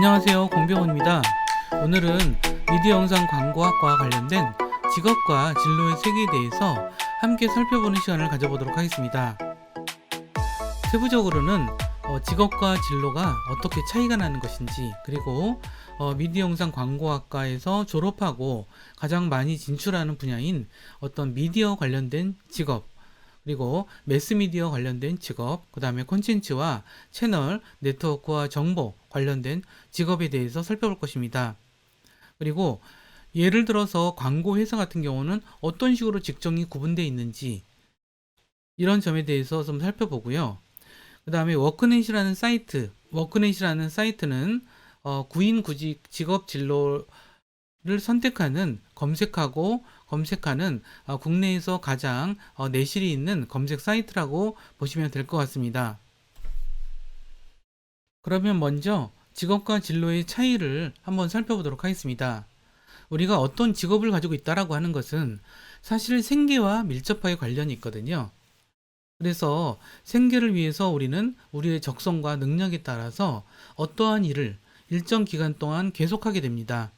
안녕하세요, 공병호입니다. 오늘은 미디어 영상 광고학과 관련된 직업과 진로의 세계에 대해서 함께 살펴보는 시간을 가져보도록 하겠습니다. 세부적으로는 직업과 진로가 어떻게 차이가 나는 것인지, 그리고 미디어 영상 광고학과에서 졸업하고 가장 많이 진출하는 분야인 어떤 미디어 관련된 직업, 그리고 매스미디어 관련된 직업, 그 다음에 콘텐츠와 채널, 네트워크와 정보 관련된 직업에 대해서 살펴볼 것입니다. 그리고 예를 들어서 광고 회사 같은 경우는 어떤 식으로 직종이 구분되어 있는지 이런 점에 대해서 좀 살펴보고요. 그 다음에 워크넷이라는 사이트는 구인 구직 직업 진로를 선택하는 검색하는 국내에서 가장 내실이 있는 검색 사이트라고 보시면 될 것 같습니다. 그러면 먼저 직업과 진로의 차이를 한번 살펴보도록 하겠습니다. 우리가 어떤 직업을 가지고 있다라고 하는 것은 사실 생계와 밀접하게 관련이 있거든요. 그래서 생계를 위해서 우리는 우리의 적성과 능력에 따라서 어떠한 일을 일정 기간 동안 계속하게 됩니다.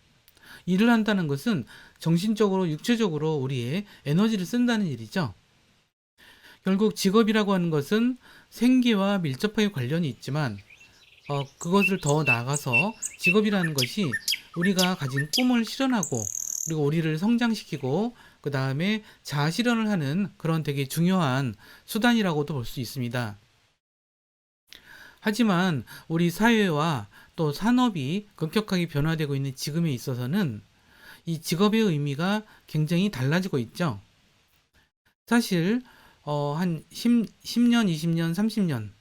일을 한다는 것은 정신적으로, 육체적으로 우리의 에너지를 쓴다는 일이죠. 결국 직업이라고 하는 것은 생계와 밀접하게 관련이 있지만 그것을 더 나아가서 직업이라는 것이 우리가 가진 꿈을 실현하고, 그리고 우리를 성장시키고, 그 다음에 자아 실현을 하는 그런 되게 중요한 수단이라고도 볼 수 있습니다. 하지만 우리 사회와 또 산업이 급격하게 변화되고 있는 지금에 있어서는 이 직업의 의미가 굉장히 달라지고 있죠. 사실 한 10년, 20년, 30년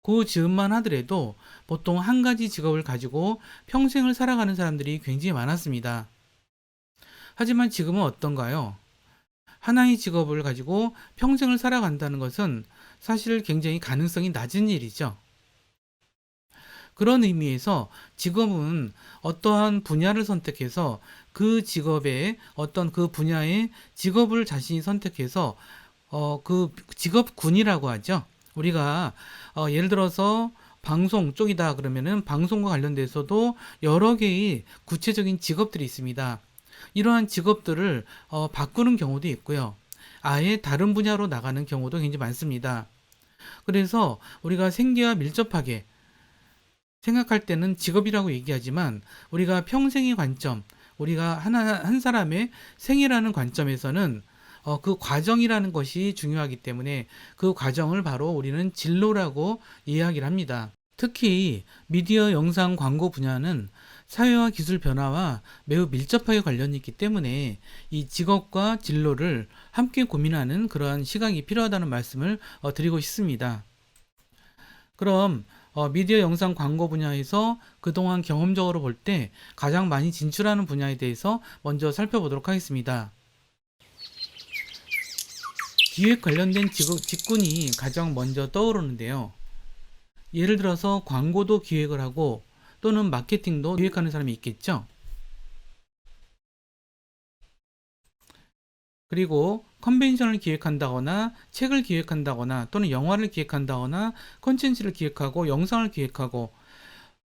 그 즈음만 하더라도 보통 한 가지 직업을 가지고 평생을 살아가는 사람들이 굉장히 많았습니다. 하지만 지금은 어떤가요? 하나의 직업을 가지고 평생을 살아간다는 것은 사실 굉장히 가능성이 낮은 일이죠. 그런 의미에서 직업은 어떠한 분야를 선택해서 그 직업의 어떤 그 분야의 직업을 자신이 선택해서 그 직업군이라고 하죠. 우리가 예를 들어서 방송 쪽이다 그러면은 방송과 관련돼서도 여러 개의 구체적인 직업들이 있습니다. 이러한 직업들을 바꾸는 경우도 있고요. 아예 다른 분야로 나가는 경우도 굉장히 많습니다. 그래서 우리가 생계와 밀접하게 생각할 때는 직업이라고 얘기하지만 우리가 평생의 관점, 우리가 한 사람의 생애라는 관점에서는 그 과정이라는 것이 중요하기 때문에 그 과정을 바로 우리는 진로라고 이야기를 합니다. 특히 미디어 영상 광고 분야는 사회와 기술 변화와 매우 밀접하게 관련이 있기 때문에 이 직업과 진로를 함께 고민하는 그러한 시각이 필요하다는 말씀을 드리고 싶습니다. 그럼 미디어 영상 광고 분야에서 그동안 경험적으로 볼 때 가장 많이 진출하는 분야에 대해서 먼저 살펴보도록 하겠습니다. 기획 관련된 직군이 가장 먼저 떠오르는데요. 예를 들어서 광고도 기획을 하고 또는 마케팅도 기획하는 사람이 있겠죠. 그리고 컨벤션을 기획한다거나 책을 기획한다거나 또는 영화를 기획한다거나 콘텐츠를 기획하고 영상을 기획하고,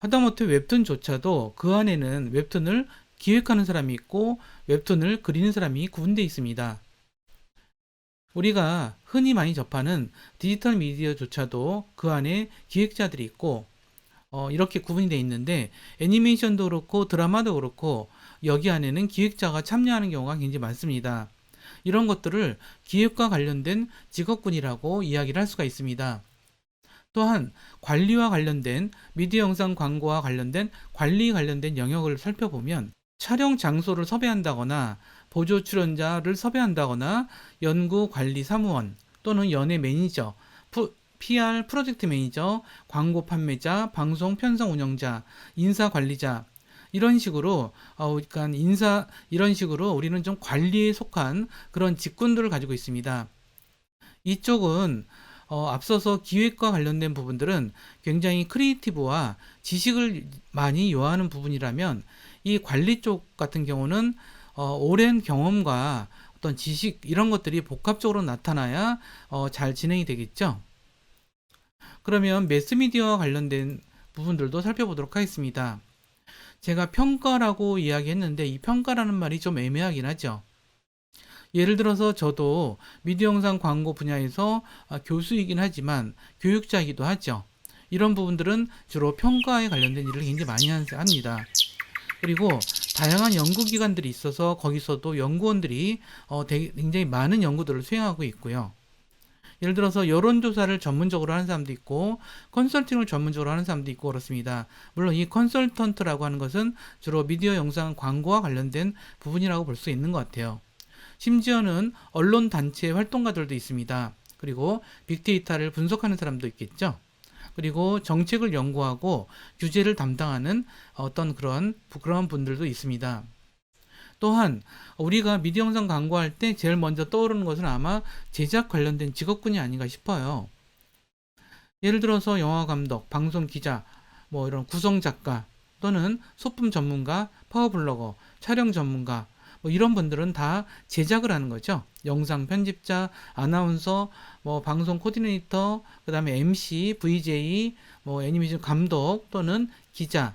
하다못해 웹툰조차도 그 안에는 웹툰을 기획하는 사람이 있고 웹툰을 그리는 사람이 구분되어 있습니다. 우리가 흔히 많이 접하는 디지털 미디어조차도 그 안에 기획자들이 있고 이렇게 구분이 되어 있는데, 애니메이션도 그렇고 드라마도 그렇고 여기 안에는 기획자가 참여하는 경우가 굉장히 많습니다. 이런 것들을 기획과 관련된 직업군이라고 이야기를 할 수가 있습니다. 또한 관리와 관련된 미디어 영상 광고와 관련된 관리 관련된 영역을 살펴보면 촬영 장소를 섭외한다거나 보조 출연자를 섭외한다거나 연구 관리 사무원 또는 연예 매니저, PR 프로젝트 매니저, 광고 판매자, 방송 편성 운영자, 인사 관리자, 이런 식으로 그러니까 이런 식으로 우리는 좀 관리에 속한 그런 직군들을 가지고 있습니다. 이쪽은 앞서서 기획과 관련된 부분들은 굉장히 크리에이티브와 지식을 많이 요하는 부분이라면, 이 관리 쪽 같은 경우는 오랜 경험과 어떤 지식 이런 것들이 복합적으로 나타나야 잘 진행이 되겠죠. 그러면 매스미디어와 관련된 부분들도 살펴보도록 하겠습니다. 제가 평가라고 이야기했는데 이 평가라는 말이 좀 애매하긴 하죠. 예를 들어서 저도 미디어 영상 광고 분야에서 교수이긴 하지만 교육자이기도 하죠. 이런 부분들은 주로 평가에 관련된 일을 굉장히 많이 합니다. 그리고 다양한 연구기관들이 있어서 거기서도 연구원들이 굉장히 많은 연구들을 수행하고 있고요. 예를 들어서 여론조사를 전문적으로 하는 사람도 있고 컨설팅을 전문적으로 하는 사람도 있고 그렇습니다. 물론 이 컨설턴트라고 하는 것은 주로 미디어 영상 광고와 관련된 부분이라고 볼 수 있는 것 같아요. 심지어는 언론 단체 활동가들도 있습니다. 그리고 빅데이터를 분석하는 사람도 있겠죠. 그리고 정책을 연구하고 규제를 담당하는 어떤 그런 분들도 있습니다. 또한 우리가 미디어 영상 광고할 때 제일 먼저 떠오르는 것은 아마 제작 관련된 직업군이 아닌가 싶어요. 예를 들어서 영화 감독, 방송 기자, 뭐 이런 구성 작가 또는 소품 전문가, 파워블로거, 촬영 전문가 뭐 이런 분들은 다 제작을 하는 거죠. 영상 편집자, 아나운서, 뭐 방송 코디네이터, 그다음에 MC, VJ, 뭐 애니메이션 감독 또는 기자,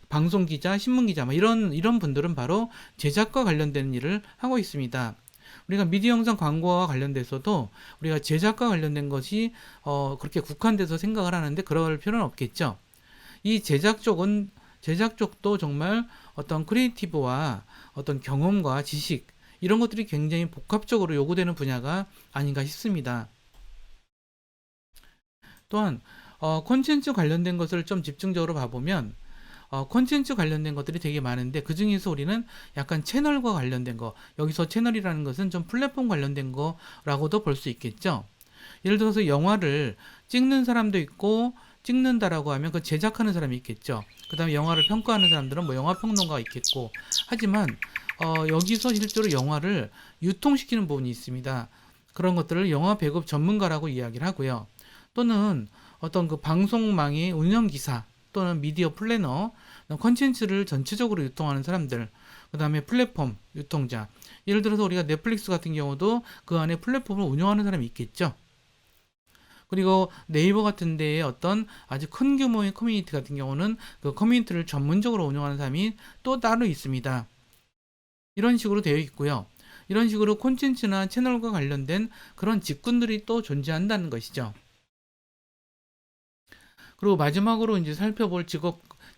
방송 기자, 신문 기자, 뭐 이런 분들은 바로 제작과 관련된 일을 하고 있습니다. 우리가 미디어 영상 광고와 관련돼서도 우리가 제작과 관련된 것이 그렇게 국한돼서 생각을 하는데 그럴 필요는 없겠죠. 이 제작 쪽도 정말 어떤 크리에이티브와 어떤 경험과 지식 이런 것들이 굉장히 복합적으로 요구되는 분야가 아닌가 싶습니다. 또한 콘텐츠 관련된 것을 좀 집중적으로 봐보면 콘텐츠 관련된 것들이 되게 많은데 그 중에서 우리는 약간 채널과 관련된 거, 여기서 채널이라는 것은 좀 플랫폼 관련된 거라고도 볼 수 있겠죠. 예를 들어서 영화를 찍는 사람도 있고 찍는다라고 하면 그 제작하는 사람이 있겠죠. 그 다음에 영화를 평가하는 사람들은 뭐 영화 평론가가 있겠고 하지만 여기서 실제로 영화를 유통시키는 부분이 있습니다. 그런 것들을 영화 배급 전문가라고 이야기를 하고요. 또는 어떤 그 방송망의 운영기사 또는 미디어 플래너, 컨텐츠를 전체적으로 유통하는 사람들, 그 다음에 플랫폼 유통자. 예를 들어서 우리가 넷플릭스 같은 경우도 그 안에 플랫폼을 운영하는 사람이 있겠죠. 그리고 네이버 같은 데에 어떤 아주 큰 규모의 커뮤니티 같은 경우는 그 커뮤니티를 전문적으로 운영하는 사람이 또 따로 있습니다. 이런 식으로 되어 있고요. 이런 식으로 콘텐츠나 채널과 관련된 그런 직군들이 또 존재한다는 것이죠. 그리고 마지막으로 이제 살펴볼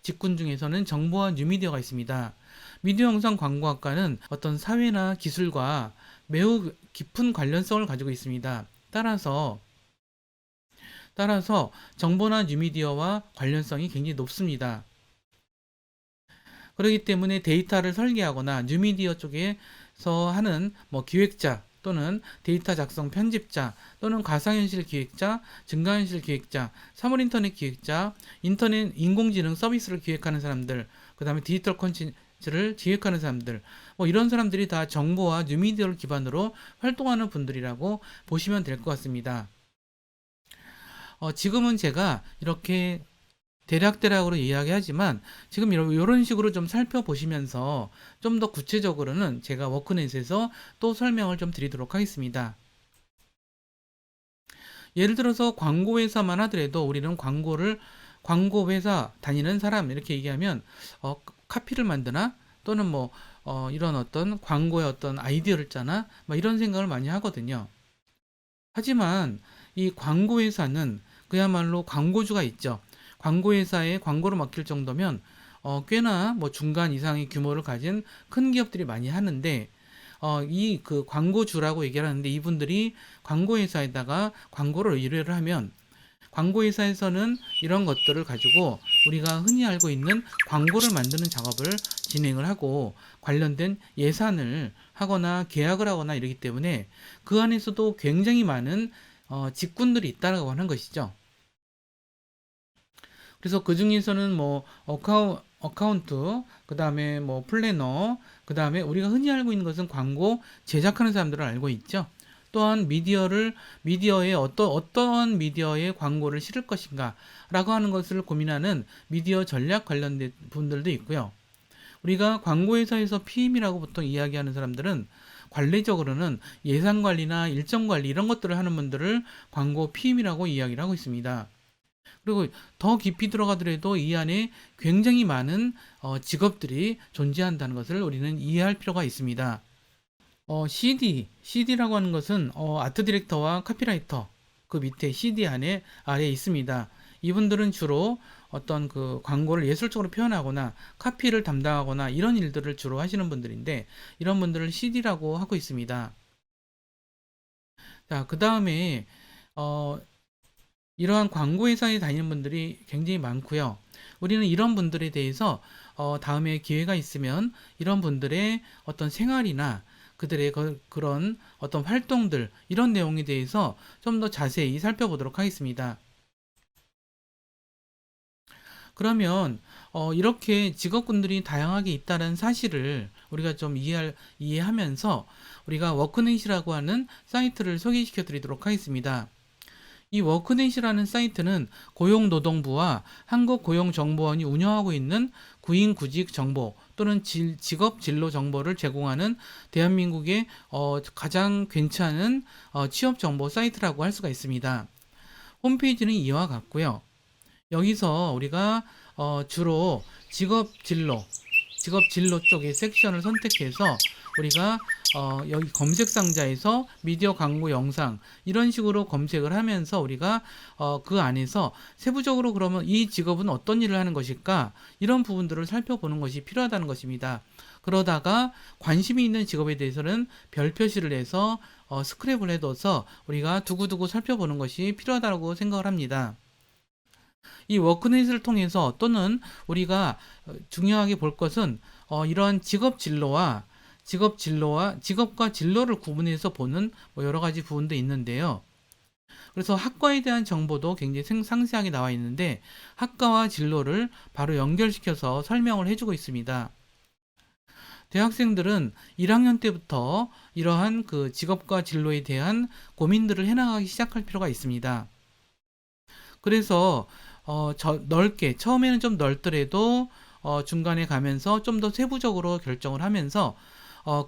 직군 중에서는 정보와 뉴미디어가 있습니다. 미디어 영상 광고학과는 어떤 사회나 기술과 매우 깊은 관련성을 가지고 있습니다. 따라서 정보나 뉴미디어와 관련성이 굉장히 높습니다. 그렇기 때문에 데이터를 설계하거나 뉴미디어 쪽에서 하는 뭐 기획자 또는 데이터 작성 편집자 또는 가상현실 기획자, 증가현실 기획자, 사물인터넷 기획자, 인터넷 인공지능 서비스를 기획하는 사람들, 그 다음에 디지털 콘텐츠를 기획하는 사람들, 뭐 이런 사람들이 다 정보와 뉴미디어를 기반으로 활동하는 분들이라고 보시면 될 것 같습니다. 지금은 제가 이렇게 대략대략으로 이야기하지만 지금 이런 식으로 좀 살펴보시면서 좀 더 구체적으로는 제가 워크넷에서 또 설명을 좀 드리도록 하겠습니다. 예를 들어서 광고회사만 하더라도 우리는 광고회사 다니는 사람 이렇게 얘기하면 카피를 만드나? 또는 뭐 이런 어떤 광고의 어떤 아이디어를 짜나? 뭐 이런 생각을 많이 하거든요. 하지만 이 광고회사는 그야말로 광고주가 있죠. 광고회사에 광고를 맡길 정도면 꽤나 뭐 중간 이상의 규모를 가진 큰 기업들이 많이 하는데 이 그 광고주라고 얘기를 하는데 이분들이 광고회사에다가 광고를 의뢰를 하면 광고회사에서는 이런 것들을 가지고 우리가 흔히 알고 있는 광고를 만드는 작업을 진행을 하고 관련된 예산을 하거나 계약을 하거나 이러기 때문에 그 안에서도 굉장히 많은 직군들이 있다고 하는 것이죠. 그래서 그 중에서는 뭐 어카운트, 그 다음에 뭐 플래너, 그 다음에 우리가 흔히 알고 있는 것은 광고 제작하는 사람들을 알고 있죠. 또한 미디어에 어떤 미디어에 광고를 실을 것인가 라고 하는 것을 고민하는 미디어 전략 관련된 분들도 있고요. 우리가 광고회사에서 PM이라고 보통 이야기하는 사람들은 관리적으로는 예산 관리나 일정 관리 이런 것들을 하는 분들을 광고 PM이라고 이야기를 하고 있습니다. 그리고 더 깊이 들어가더라도 이 안에 굉장히 많은 직업들이 존재한다는 것을 우리는 이해할 필요가 있습니다. CD라고 하는 것은 아트 디렉터와 카피라이터 그 밑에 CD 아래에 있습니다. 이분들은 주로 어떤 그 광고를 예술적으로 표현하거나 카피를 담당하거나 이런 일들을 주로 하시는 분들인데 이런 분들을 CD라고 하고 있습니다. 자, 그 다음에 어, 이러한 광고 회사에 다니는 분들이 굉장히 많고요. 우리는 이런 분들에 대해서 다음에 기회가 있으면 이런 분들의 어떤 생활이나 그들의 그런 어떤 활동들 이런 내용에 대해서 좀 더 자세히 살펴보도록 하겠습니다. 그러면 이렇게 직업군들이 다양하게 있다는 사실을 우리가 좀 이해하면서 우리가 워크넷이라고 하는 사이트를 소개시켜 드리도록 하겠습니다. 이 워크넷이라는 사이트는 고용노동부와 한국고용정보원이 운영하고 있는 구인구직 정보 또는 직업 진로 정보를 제공하는 대한민국의 가장 괜찮은 취업 정보 사이트라고 할 수가 있습니다. 홈페이지는 이와 같고요. 여기서 우리가 주로 직업 진로 쪽의 섹션을 선택해서 우리가 여기 검색 상자에서 미디어 광고 영상 이런 식으로 검색을 하면서 우리가 그 안에서 세부적으로 그러면 이 직업은 어떤 일을 하는 것일까 이런 부분들을 살펴보는 것이 필요하다는 것입니다. 그러다가 관심이 있는 직업에 대해서는 별 표시를 해서 스크랩을 해둬서 우리가 두고두고 살펴보는 것이 필요하다고 생각을 합니다. 이 워크넷을 통해서 또는 우리가 중요하게 볼 것은 이러한 직업과 진로를 구분해서 보는 뭐 여러 가지 부분도 있는데요. 그래서 학과에 대한 정보도 굉장히 상세하게 나와 있는데 학과와 진로를 바로 연결시켜서 설명을 해주고 있습니다. 대학생들은 1학년 때부터 이러한 그 직업과 진로에 대한 고민들을 해나가기 시작할 필요가 있습니다. 그래서 넓게 처음에는 좀 넓더라도 중간에 가면서 좀 더 세부적으로 결정을 하면서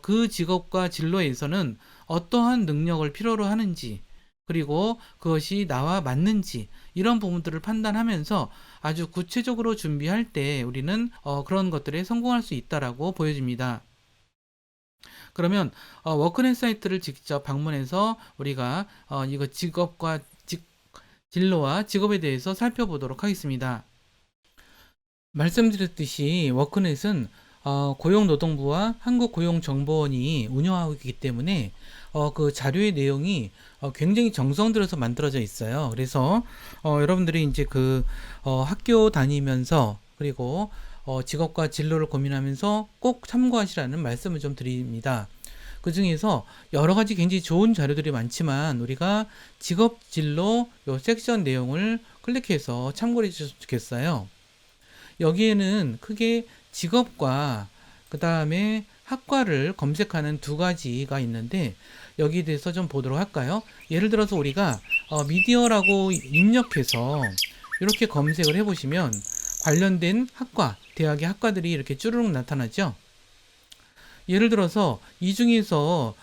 그 직업과 진로에서는 어떠한 능력을 필요로 하는지 그리고 그것이 나와 맞는지 이런 부분들을 판단하면서 아주 구체적으로 준비할 때 우리는 그런 것들에 성공할 수 있다라고 보여집니다. 그러면 워크넷 사이트를 직접 방문해서 우리가 이거 진로와 직업에 대해서 살펴보도록 하겠습니다. 말씀드렸듯이 워크넷은 고용노동부와 한국고용정보원이 운영하고 있기 때문에 그 자료의 내용이 굉장히 정성 들여서 만들어져 있어요. 그래서 여러분들이 이제 그 학교 다니면서 그리고 직업과 진로를 고민하면서 꼭 참고하시라는 말씀을 좀 드립니다. 그 중에서 여러 가지 굉장히 좋은 자료들이 많지만 우리가 직업 진로 요 섹션 내용을 클릭해서 참고해 주셨으면 좋겠어요. 여기에는 크게 직업과 그 다음에 학과를 검색하는 두 가지가 있는데 여기에 대해서 좀 보도록 할까요? 예를 들어서 우리가 미디어라고 입력해서 이렇게 검색을 해보시면 관련된 대학의 학과들이 이렇게 쭈르륵 나타나죠. 예를 들어서 이 중에서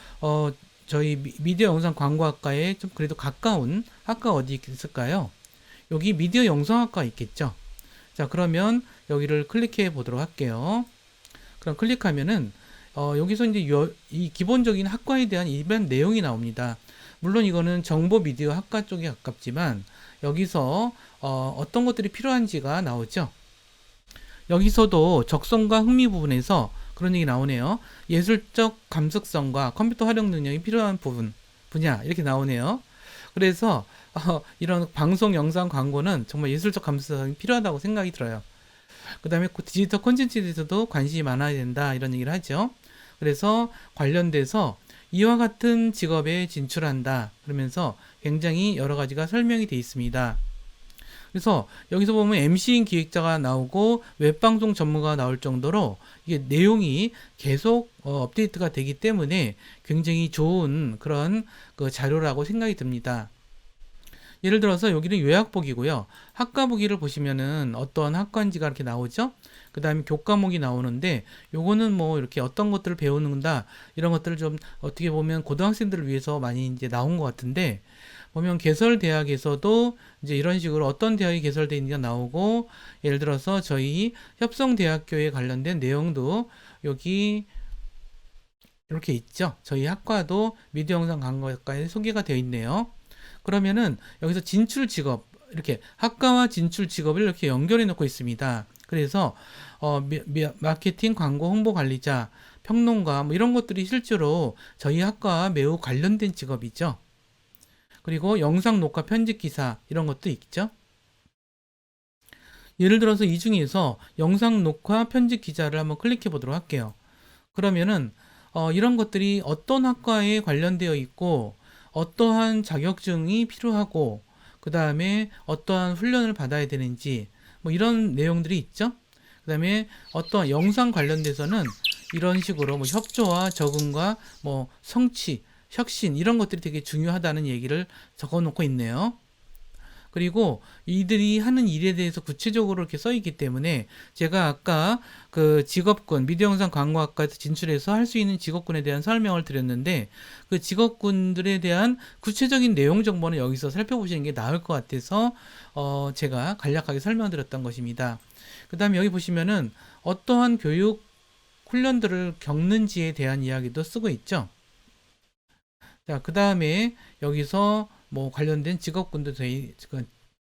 저희 미디어 영상 광고학과에 좀 그래도 가까운 학과 어디 있을까요? 여기 미디어 영상학과 있겠죠. 자, 그러면 여기를 클릭해 보도록 할게요. 그럼 클릭하면은 여기서 이제 이 기본적인 학과에 대한 일반 내용이 나옵니다. 물론 이거는 정보 미디어 학과 쪽에 가깝지만 여기서 어떤 것들이 필요한지가 나오죠. 여기서도 적성과 흥미 부분에서 그런 얘기 나오네요. 예술적 감수성과 컴퓨터 활용 능력이 필요한 분야 이렇게 나오네요. 그래서 이런 방송 영상 광고는 정말 예술적 감수성이 필요하다고 생각이 들어요. 그 다음에 디지털 콘텐츠에 대해서도 관심이 많아야 된다 이런 얘기를 하죠. 그래서 관련돼서 이와 같은 직업에 진출한다 그러면서 굉장히 여러 가지가 설명이 되어 있습니다. 그래서 여기서 보면 MC인 기획자가 나오고 웹방송 전문가가 나올 정도로 이게 내용이 계속 업데이트가 되기 때문에 굉장히 좋은 그런 그 자료라고 생각이 듭니다. 예를 들어서 여기는 요약보기고요. 학과보기를 보시면은 어떤 학과인지가 이렇게 나오죠. 그 다음에 교과목이 나오는데 요거는 뭐 이렇게 어떤 것들을 배우는다 이런 것들을 좀 어떻게 보면 고등학생들을 위해서 많이 이제 나온 것 같은데, 보면 개설 대학에서도 이제 이런 식으로 어떤 대학이 개설되어 있는지가 나오고, 예를 들어서 저희 협성대학교에 관련된 내용도 여기 이렇게 있죠. 저희 학과도 미디어 영상 강좌과에 소개가 되어 있네요. 그러면은 여기서 진출 직업, 이렇게 학과와 진출 직업을 이렇게 연결해 놓고 있습니다. 그래서 마케팅, 광고, 홍보 관리자, 평론가 뭐 이런 것들이 실제로 저희 학과와 매우 관련된 직업이죠. 그리고 영상 녹화 편집 기사 이런 것도 있죠. 예를 들어서 이 중에서 영상 녹화 편집 기자를 한번 클릭해 보도록 할게요. 그러면은 이런 것들이 어떤 학과에 관련되어 있고 어떠한 자격증이 필요하고 그 다음에 어떠한 훈련을 받아야 되는지 뭐 이런 내용들이 있죠. 그 다음에 어떤 영상 관련돼서는 이런 식으로 뭐 협조와 적응과 뭐 성취, 혁신 이런 것들이 되게 중요하다는 얘기를 적어 놓고 있네요. 그리고 이들이 하는 일에 대해서 구체적으로 이렇게 써 있기 때문에 제가 아까 그 직업군, 미디어 영상 광고학과에서 진출해서 할 수 있는 직업군에 대한 설명을 드렸는데, 그 직업군들에 대한 구체적인 내용 정보는 여기서 살펴보시는 게 나을 것 같아서 제가 간략하게 설명드렸던 것입니다. 그 다음에 여기 보시면은 어떠한 교육 훈련들을 겪는지에 대한 이야기도 쓰고 있죠. 자, 그 다음에 여기서 뭐 관련된 직업군도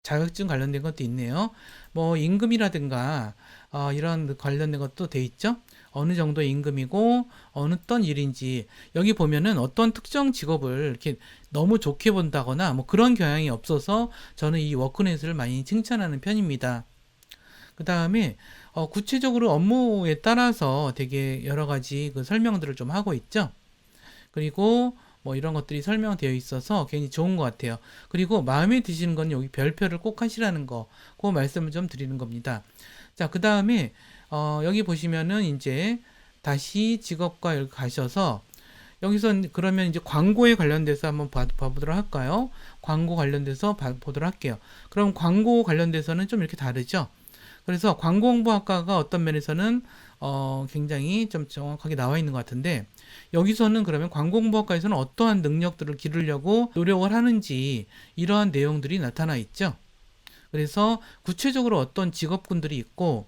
자격증 관련된 것도 있네요. 뭐 임금이라든가 이런 관련된 것도 돼 있죠. 어느 정도 임금이고 어떤 일인지, 여기 보면은 어떤 특정 직업을 이렇게 너무 좋게 본다거나 뭐 그런 경향이 없어서 저는 이 워크넷을 많이 칭찬하는 편입니다. 그 다음에 구체적으로 업무에 따라서 되게 여러 가지 그 설명들을 좀 하고 있죠. 그리고 뭐 이런 것들이 설명되어 있어서 굉장히 좋은 것 같아요. 그리고 마음에 드시는 건 여기 별표를 꼭 하시라는 거, 그 말씀을 좀 드리는 겁니다. 자, 그 다음에 여기 보시면은 이제 다시 직업과 여기 가셔서 여기서 그러면 이제 광고에 관련돼서 한번 봐보도록 할까요? 광고 관련돼서 보도록 할게요. 그럼 광고 관련돼서는 좀 이렇게 다르죠? 그래서 광고홍보학과가 어떤 면에서는 굉장히 좀 정확하게 나와 있는 것 같은데, 여기서는 그러면 광고홍보학과에서는 어떠한 능력들을 기르려고 노력을 하는지 이러한 내용들이 나타나 있죠. 그래서 구체적으로 어떤 직업군들이 있고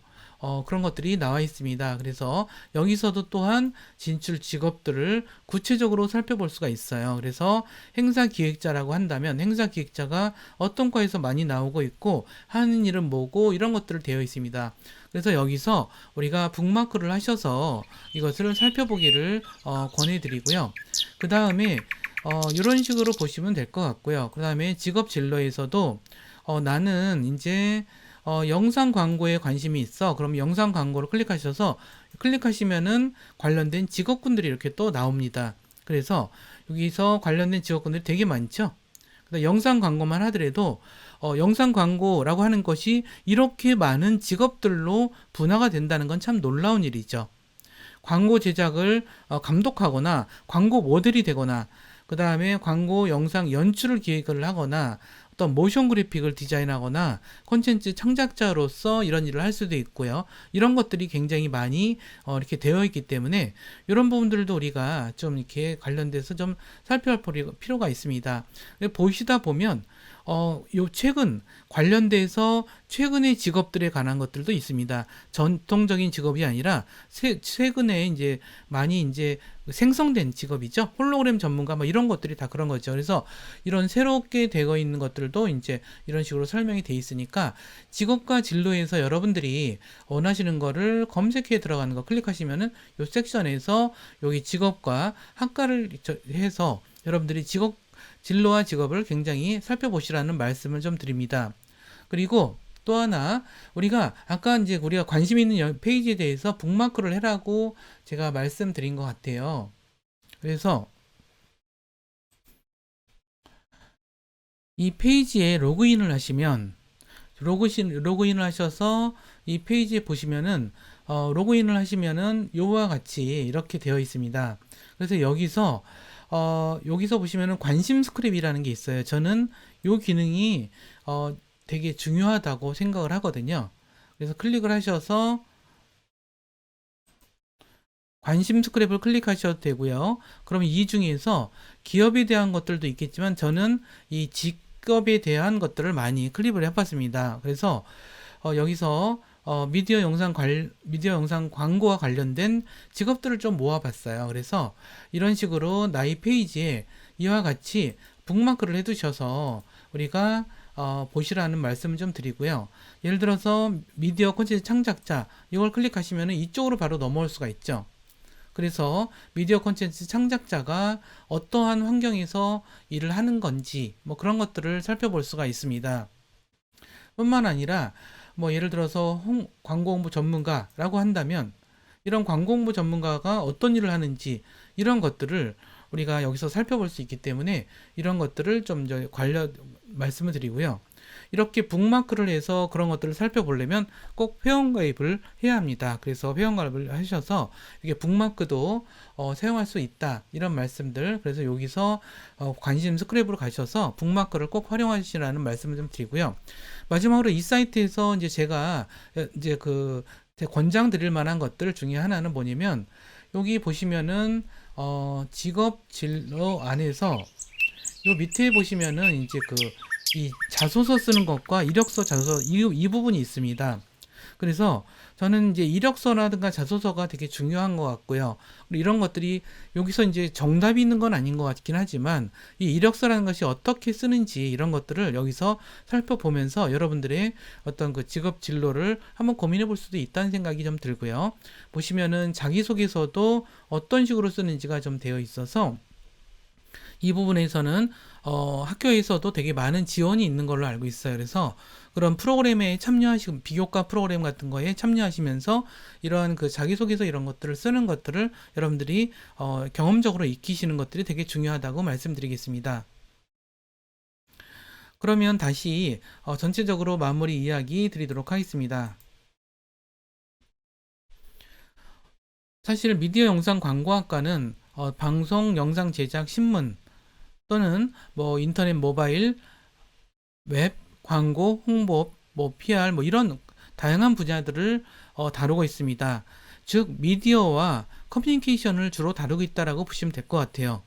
그런 것들이 나와 있습니다. 그래서 여기서도 또한 진출 직업들을 구체적으로 살펴볼 수가 있어요. 그래서 행사 기획자라고 한다면 행사 기획자가 어떤 과에서 많이 나오고 있고 하는 일은 뭐고 이런 것들을 되어 있습니다. 그래서 여기서 우리가 북마크를 하셔서 이것을 살펴보기를 권해드리고요. 그 다음에 이런 식으로 보시면 될 것 같고요. 그 다음에 직업 진로에서도 나는 이제 영상 광고에 관심이 있어. 그럼 영상 광고를 클릭하셔서 클릭하시면은 관련된 직업군들이 이렇게 또 나옵니다. 그래서 여기서 관련된 직업군들이 되게 많죠. 영상 광고만 하더라도 영상 광고라고 하는 것이 이렇게 많은 직업들로 분화가 된다는 건 참 놀라운 일이죠. 광고 제작을 감독하거나 광고 모델이 되거나 그 다음에 광고 영상 연출을 기획을 하거나 어떤 모션 그래픽을 디자인하거나 콘텐츠 창작자로서 이런 일을 할 수도 있고요. 이런 것들이 굉장히 많이 이렇게 되어 있기 때문에 이런 부분들도 우리가 좀 이렇게 관련돼서 좀 살펴볼 필요가 있습니다. 보시다 보면 요 최근 관련돼서 최근의 직업들에 관한 것들도 있습니다. 전통적인 직업이 아니라 최근에 이제 많이 이제 생성된 직업이죠. 홀로그램 전문가 뭐 이런 것들이 다 그런 거죠. 그래서 이런 새롭게 되어 있는 것들도 이제 이런 식으로 설명이 돼 있으니까 직업과 진로에서 여러분들이 원하시는 거를 검색해 들어가는 거 클릭하시면은 요 섹션에서 여기 직업과 학과를 해서 여러분들이 진로와 직업을 굉장히 살펴보시라는 말씀을 좀 드립니다. 그리고 또 하나, 우리가 아까 이제 우리가 관심 있는 페이지에 대해서 북마크를 해라고 제가 말씀드린 것 같아요. 그래서 이 페이지에 로그인을 하시면 로그인을 하셔서 이 페이지에 보시면은 로그인을 하시면은 요와 같이 이렇게 되어 있습니다. 그래서 여기서 여기서 보시면은 관심 스크랩이라는 게 있어요. 저는 요 기능이 되게 중요하다고 생각을 하거든요. 그래서 클릭을 하셔서 관심 스크랩을 클릭하셔도 되고요. 그럼 이 중에서 기업에 대한 것들도 있겠지만 저는 이 직업에 대한 것들을 많이 클릭을 해봤습니다. 그래서 여기서 미디어 영상 광고와 관련된 직업들을 좀 모아봤어요. 그래서 이런 식으로 나의 페이지에 이와 같이 북마크를 해두셔서 우리가 보시라는 말씀을 좀 드리고요. 예를 들어서 미디어 콘텐츠 창작자 이걸 클릭하시면 이쪽으로 바로 넘어올 수가 있죠. 그래서 미디어 콘텐츠 창작자가 어떠한 환경에서 일을 하는 건지 뭐 그런 것들을 살펴볼 수가 있습니다. 뿐만 아니라 뭐 예를 들어서 광고 홍보 전문가라고 한다면 이런 광고 홍보 전문가가 어떤 일을 하는지 이런 것들을 우리가 여기서 살펴볼 수 있기 때문에 이런 것들을 좀 관련 말씀을 드리고요. 이렇게 북마크를 해서 그런 것들을 살펴보려면 꼭 회원가입을 해야 합니다. 그래서 회원가입을 하셔서 이게 북마크도 사용할 수 있다 이런 말씀들. 그래서 여기서 관심 스크랩으로 가셔서 북마크를 꼭 활용하시라는 말씀을 좀 드리고요. 마지막으로 이 사이트에서 이제 제가 이제 권장 드릴 만한 것들 중에 하나는 뭐냐면 여기 보시면은 직업 진로 안에서 요 밑에 보시면은 이제 이 자소서 쓰는 것과 이력서 자소서 이 부분이 있습니다. 그래서 저는 이제 이력서라든가 자소서가 되게 중요한 것 같고요. 이런 것들이 여기서 이제 정답이 있는 건 아닌 것 같긴 하지만 이 이력서라는 것이 어떻게 쓰는지 이런 것들을 여기서 살펴보면서 여러분들의 어떤 그 직업 진로를 한번 고민해 볼 수도 있다는 생각이 좀 들고요. 보시면은 자기소개서도 어떤 식으로 쓰는지가 좀 되어 있어서 이 부분에서는 학교에서도 되게 많은 지원이 있는 걸로 알고 있어요. 그래서 그런 프로그램에 참여하시고 비교과 프로그램 같은 거에 참여하시면서 이러한 그 자기소개서 이런 것들을 쓰는 것들을 여러분들이 경험적으로 익히시는 것들이 되게 중요하다고 말씀드리겠습니다. 그러면 다시 전체적으로 마무리 이야기 드리도록 하겠습니다. 사실 미디어 영상 광고학과는 방송, 영상 제작, 신문 또는 뭐 인터넷, 모바일, 웹, 광고, 홍보, 뭐 PR 뭐 이런 다양한 분야들을 다루고 있습니다. 즉 미디어와 커뮤니케이션을 주로 다루고 있다라고 보시면 될 것 같아요.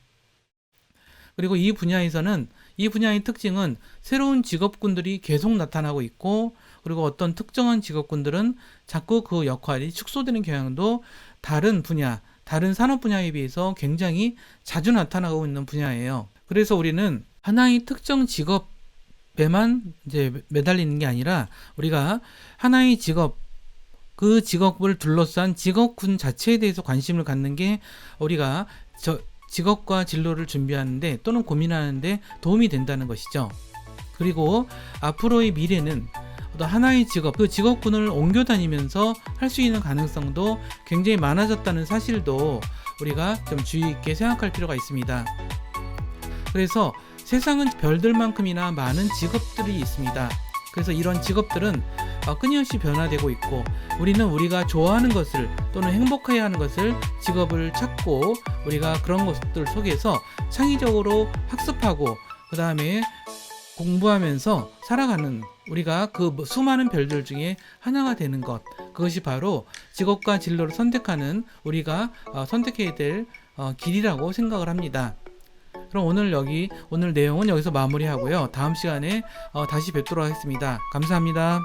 그리고 이 분야에서는 이 분야의 특징은 새로운 직업군들이 계속 나타나고 있고 그리고 어떤 특정한 직업군들은 자꾸 그 역할이 축소되는 경향도 다른 분야, 다른 산업 분야에 비해서 굉장히 자주 나타나고 있는 분야예요. 그래서 우리는 하나의 특정 직업에만 이제 매달리는 게 아니라 우리가 하나의 직업, 그 직업을 둘러싼 직업군 자체에 대해서 관심을 갖는 게 우리가 직업과 진로를 준비하는데 또는 고민하는데 도움이 된다는 것이죠. 그리고 앞으로의 미래는 어떤 하나의 직업, 그 직업군을 옮겨 다니면서 할 수 있는 가능성도 굉장히 많아졌다는 사실도 우리가 좀 주의 있게 생각할 필요가 있습니다. 그래서 세상은 별들만큼이나 많은 직업들이 있습니다. 그래서 이런 직업들은 끊임없이 변화되고 있고 우리는 우리가 좋아하는 것을 또는 행복해야 하는 것을 직업을 찾고 우리가 그런 것들 속에서 창의적으로 학습하고 그 다음에 공부하면서 살아가는 우리가 그 수많은 별들 중에 하나가 되는 것, 그것이 바로 직업과 진로를 선택하는 우리가 선택해야 될 길이라고 생각을 합니다. 그럼 오늘 내용은 여기서 마무리하고요. 다음 시간에 다시 뵙도록 하겠습니다. 감사합니다.